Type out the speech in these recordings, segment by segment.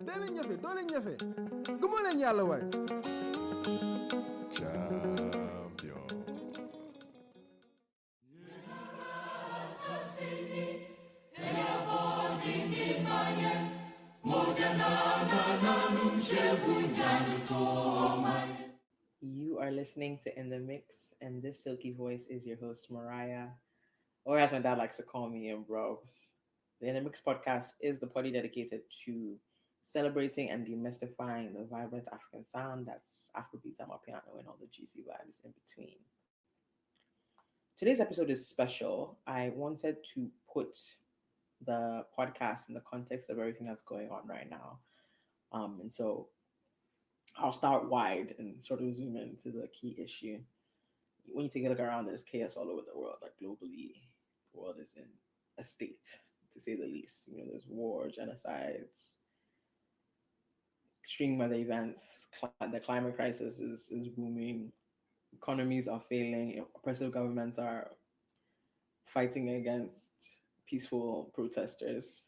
dee leen ñafe doo leen ñafe gëmoo leen yàlla waay. Champion. You are listening to In the Mix, and this silky voice is your host, Mariah, or as my dad likes to call me, Ambrose. The In the Mix podcast is the party dedicated to celebrating and demystifying the vibrant African sound that's Afrobeat, Amapiano, and all the juicy vibes in between. Today's episode is special. I wanted to put the podcast in the context of everything that's going on right now. And so I'll start wide and sort of zoom into the key issue. When you take a look around, there's chaos all over the world, like globally. The world is in a state, to say the least. There's war, genocides, extreme weather events, the climate crisis is booming, economies are failing, oppressive governments are fighting against peaceful protesters.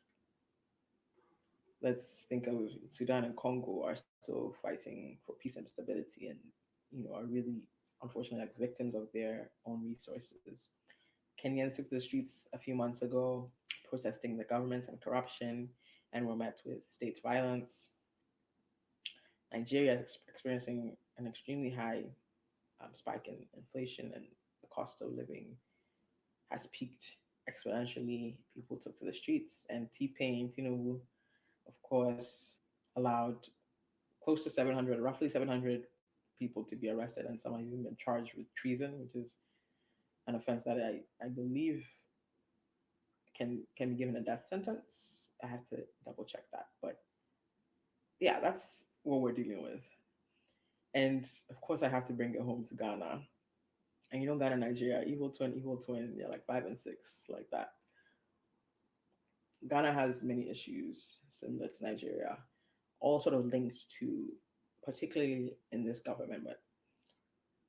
Let's think of Sudan and Congo are still fighting for peace and stability, and are really unfortunately like victims of their own resources. Kenyans took to the streets a few months ago protesting the government and corruption, and were met with state violence. Nigeria is experiencing an extremely high spike in inflation, and the cost of living has peaked exponentially. People took to the streets, and T-Pain, Tinubu, of course, allowed close to 700, roughly 700 people to be arrested, and some have even been charged with treason, which is an offense that I believe can be given a death sentence. I have to double check that, but yeah, that's what we're dealing with. And of course, I have to bring it home to Ghana. And Ghana, Nigeria, evil twin, yeah, like 5 and 6, like that. Ghana has many issues similar to Nigeria, all sort of linked to, particularly in this government, but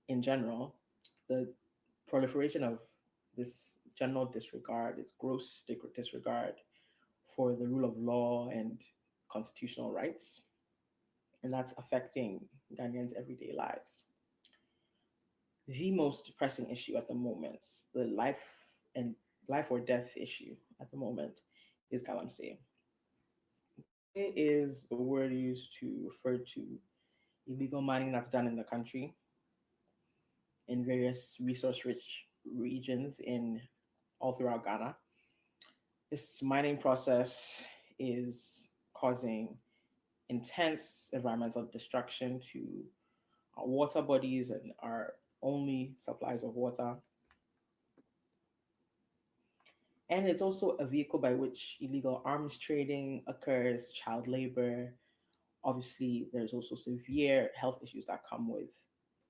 in general, the proliferation of this general disregard, this gross disregard for the rule of law and constitutional rights. And that's affecting Ghanaians' everyday lives. The most pressing issue at the moment, the life or death issue at the moment, is galamsey. It is the word used to refer to illegal mining that's done in the country in various resource-rich regions in all throughout Ghana. This mining process is causing intense environmental destruction to our water bodies and our only supplies of water. And it's also a vehicle by which illegal arms trading occurs, child labor. Obviously, there's also severe health issues that come with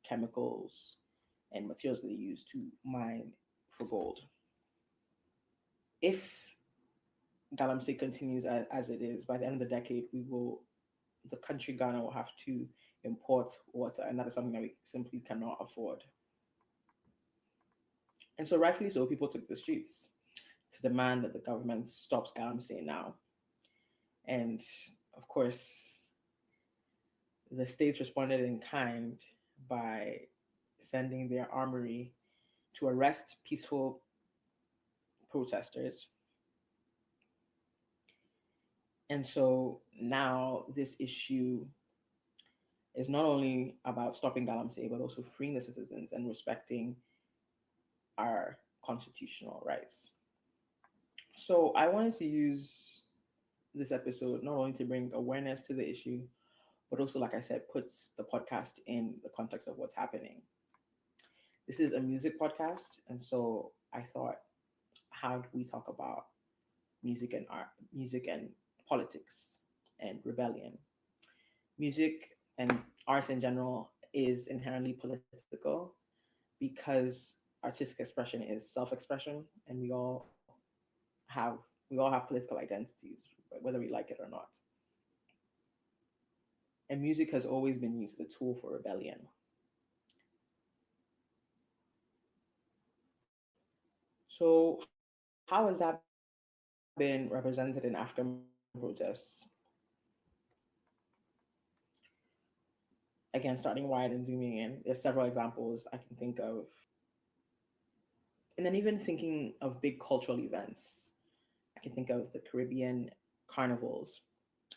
chemicals and materials that they use to mine for gold. If galamsey continues as it is, by the end of the decade, the country Ghana will have to import water, and that is something that we simply cannot afford. And so, rightfully so, people took the streets to demand that the government stops galamsey now. And of course, the states responded in kind by sending their armory to arrest peaceful protesters. And so now this issue is not only about stopping galamsey, but also freeing the citizens and respecting our constitutional rights. So I wanted to use this episode not only to bring awareness to the issue, but also, like I said, puts the podcast in the context of what's happening. This is a music podcast, and so I thought, how do we talk about music and art, music and politics and rebellion? Music and arts in general is inherently political because artistic expression is self-expression, and we all have political identities, whether we like it or not. And music has always been used as a tool for rebellion. So, how has that been represented in African protests? Again, starting wide and zooming in, there's several examples I can think of. And then even thinking of big cultural events, I can think of the Caribbean carnivals.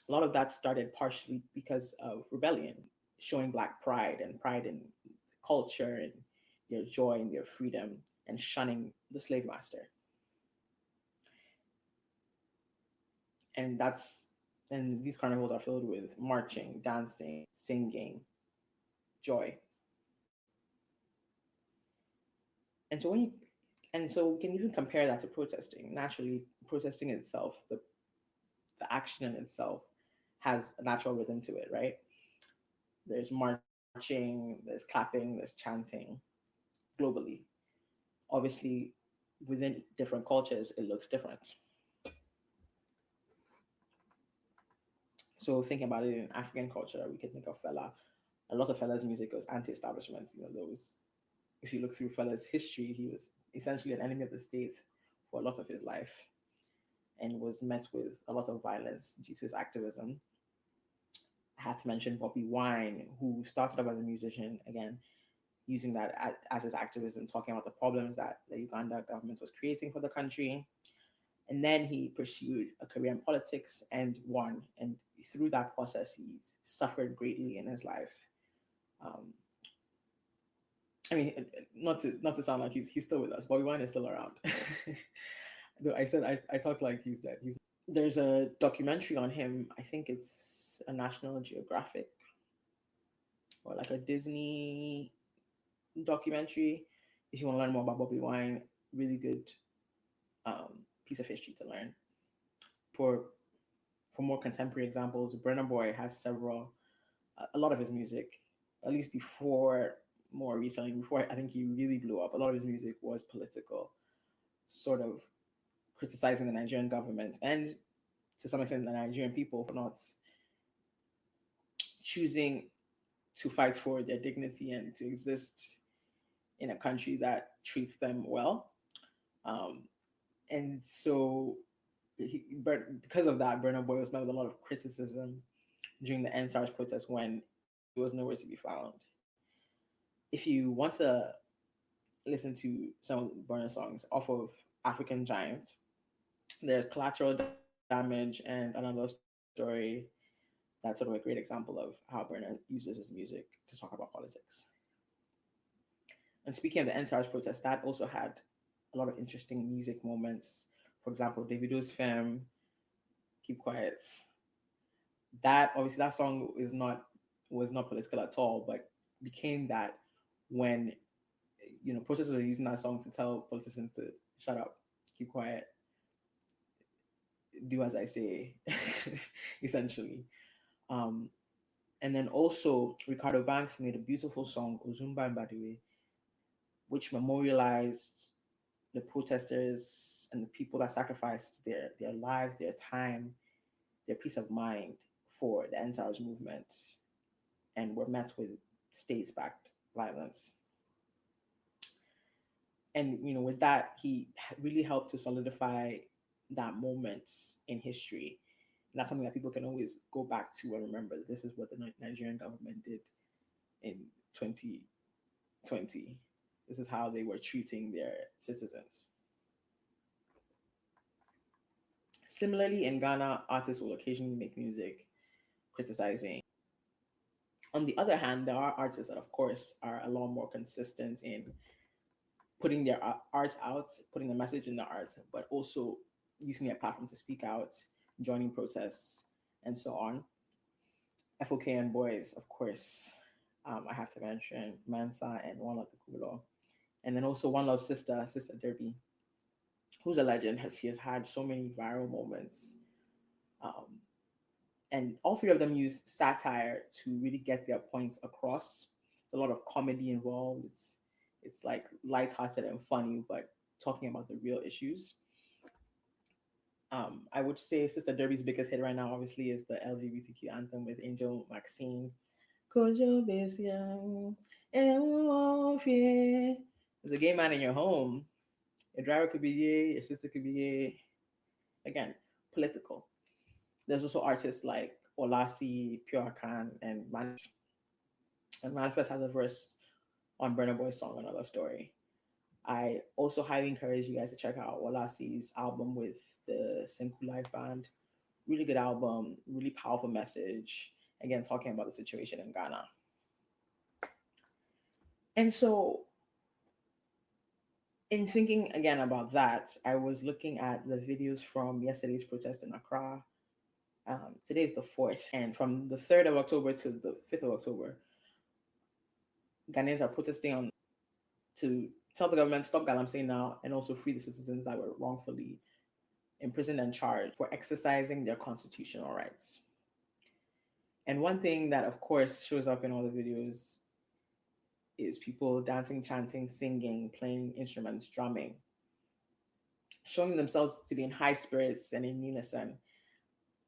A lot of that started partially because of rebellion, showing Black pride and pride in culture and their joy and their freedom and shunning the slave master. And that's and these carnivals are filled with marching, dancing, singing, joy. And so when you and so we can even compare that to protesting. Naturally, protesting itself, the action in itself has a natural rhythm to it, right? There's marching, there's clapping, there's chanting globally. Obviously, within different cultures, it looks different. So thinking about it in African culture, we can think of Fela. A lot of Fela's music was anti-establishment. Those if you look through Fela's history, he was essentially an enemy of the state for a lot of his life and was met with a lot of violence due to his activism. I have to mention Bobby Wine, who started off as a musician, again, using that as his activism, talking about the problems that the Uganda government was creating for the country. And then he pursued a career in politics and won. And through that process, he suffered greatly in his life. Um, I mean, not to sound like he's still with us. Bobby Wine is still around. Though I said I talk like he's dead. There's a documentary on him. I think it's a National Geographic or like a Disney documentary. If you want to learn more about Bobby Wine, really good piece of history to learn. For for more contemporary examples, Burna Boy has several. A lot of his music, at least before more recently, before I think he really blew up, a lot of his music was political, sort of criticizing the Nigerian government and to some extent the Nigerian people for not choosing to fight for their dignity and to exist in a country that treats them well. Um, and so, because of that, Burna Boy was met with a lot of criticism during the NSARS protest when he was nowhere to be found. If you want to listen to some of Burna songs off of African Giant, there's Collateral Damage and another story that's sort of a great example of how Burna uses his music to talk about politics. And speaking of the NSARS protest, that also had a lot of interesting music moments. For example, Davido's Femme, Keep Quiet. That obviously that song was not political at all, but became that when protesters were using that song to tell politicians to shut up, keep quiet, do as I say, essentially. Um, and then also Ricardo Banks made a beautiful song, Ozumba Mbadiwe, which memorialized the protesters and the people that sacrificed their lives, their time, their peace of mind for the NSARS movement and were met with state-backed violence. And with that, he really helped to solidify that moment in history. And that's something that people can always go back to and remember. This is what the Nigerian government did in 2020. This is how they were treating their citizens. Similarly, in Ghana, artists will occasionally make music criticizing. On the other hand, there are artists that, of course, are a lot more consistent in putting their art out, putting the message in the art, but also using their platform to speak out, joining protests, and so on. FOK and Boys, of course, I have to mention Mansa and One Love Kulo. And then also One Love Sister Derby, who's a legend. She has had so many viral moments. Um, and all three of them use satire to really get their points across. There's a lot of comedy involved. It's like lighthearted and funny, but talking about the real issues. I would say Sister Derby's biggest hit right now, obviously, is the LGBTQ anthem with Angel Maxine. Kojo Besia, there's a gay man in your home. Your driver could be gay, your sister could be gay. Again, political. There's also artists like Olasi, Pure Khan, and Man. And Manifest has a verse on Burna Boy's song Another Story. I also highly encourage you guys to check out Walasi's album with the Sinku Live Band. Really good album, really powerful message. Again, talking about the situation in Ghana. And so, in thinking again about that, I was looking at the videos from yesterday's protest in Accra. Today is the 4th, and from the 3rd of October to the 5th of October, Ghanaians are protesting on to tell the government stop galamsey now and also free the citizens that were wrongfully imprisoned and charged for exercising their constitutional rights. And one thing that, of course, shows up in all the videos is people dancing, chanting, singing, playing instruments, drumming, showing themselves to be in high spirits and in unison,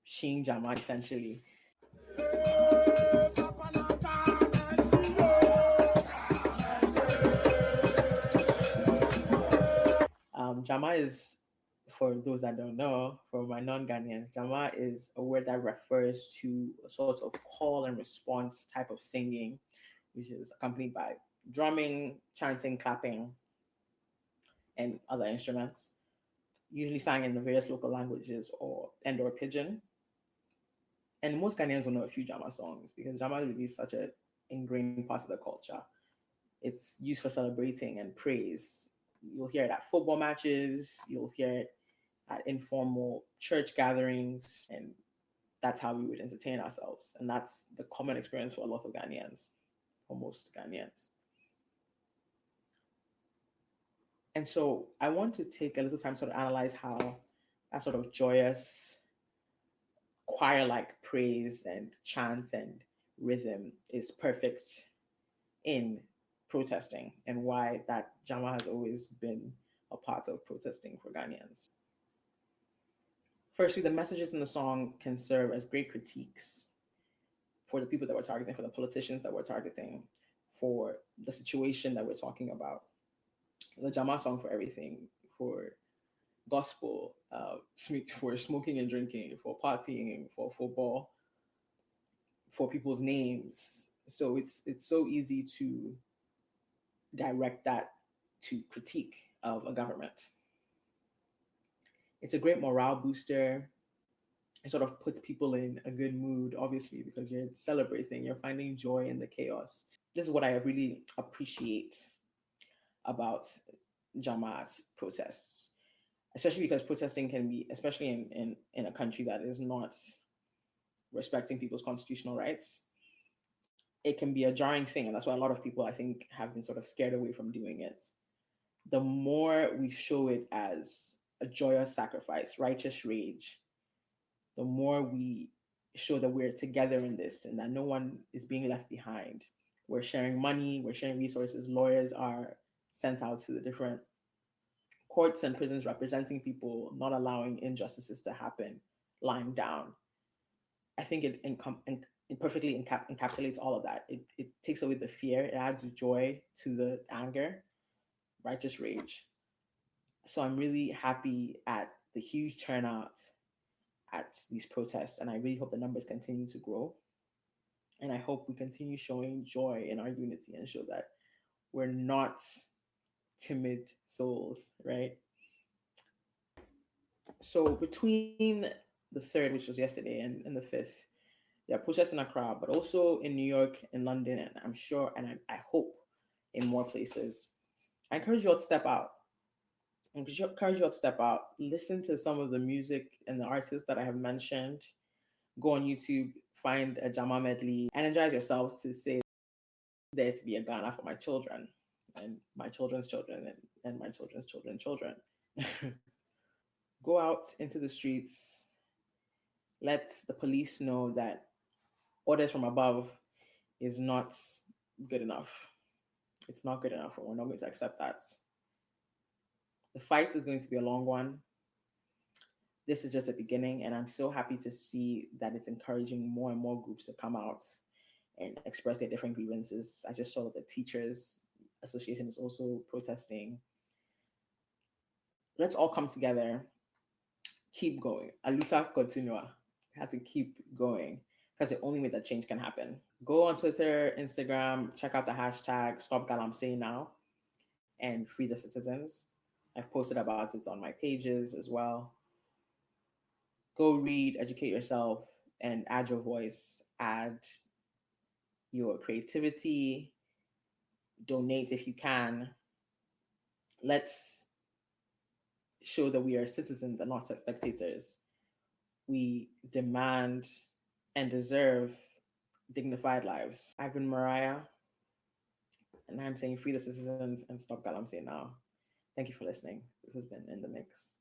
Shin Jama essentially. Jama is, for those that don't know, for my non-Ghanaians, Jama is a word that refers to a sort of call and response type of singing, which is accompanied by drumming, chanting, clapping, and other instruments, usually sang in the various local languages or pidgin. And most Ghanaians will know a few Jama songs because Jama really is such a ingrained part of the culture. It's used for celebrating and praise. You'll hear it at football matches, you'll hear it at informal church gatherings, and that's how we would entertain ourselves. And that's the common experience for a lot of Ghanaians, for most Ghanaians. And so I want to take a little time to sort of analyze how that sort of joyous choir like praise and chant and rhythm is perfect in protesting and why that Jama has always been a part of protesting for Ghanaians. Firstly, the messages in the song can serve as great critiques for the people that we're targeting, for the politicians that we're targeting, for the situation that we're talking about. The Jama song for everything, for gospel, for smoking and drinking, for partying, for football, for people's names. So it's so easy to direct that to critique of a government. It's a great morale booster. It sort of puts people in a good mood, obviously, because you're celebrating, you're finding joy in the chaos. This is what I really appreciate about Jama's protests, especially because protesting can be, especially in a country that is not respecting people's constitutional rights, it can be a jarring thing. And that's why a lot of people, I think, have been sort of scared away from doing it. The more we show it as a joyous sacrifice, righteous rage, the more we show that we're together in this and that no one is being left behind. We're sharing money, we're sharing resources. Lawyers are sent out to the different courts and prisons representing people, not allowing injustices to happen, lying down. I think it perfectly encapsulates all of that. It takes away the fear, it adds joy to the anger, righteous rage. So I'm really happy at the huge turnout at these protests, and I really hope the numbers continue to grow. And I hope we continue showing joy in our unity and show that we're not timid souls, right? So between the 3rd, which was yesterday, and the 5th, there are protests in Accra, but also in New York and London, and I'm sure, and I hope in more places. I encourage you all to step out. I encourage you all to step out, listen to some of the music and the artists that I have mentioned. Go on YouTube, find a Jama medley, and energize yourselves to say there to be a Ghana for my children and my children's children and my children's children. Go out into the streets, let the police know that orders from above is not good enough. It's not good enough, and we're not going to accept that. The fight is going to be a long one. This is just the beginning, and I'm so happy to see that it's encouraging more and more groups to come out and express their different grievances. I just saw that the Teachers Association is also protesting. Let's all come together, keep going. A luta continua. We have to keep going because the only way that change can happen. Go on Twitter, Instagram, check out the hashtag Stop Galamsey Now and Free the Citizens. I've posted about it on my pages as well. Go read, educate yourself, and add your voice, add your creativity, donate if you can. Let's show that we are citizens and not spectators. We demand and deserve dignified lives. I've been Mariah, and I'm saying free the citizens and stop Galamsey now. Thank you for listening. This has been In the Mix.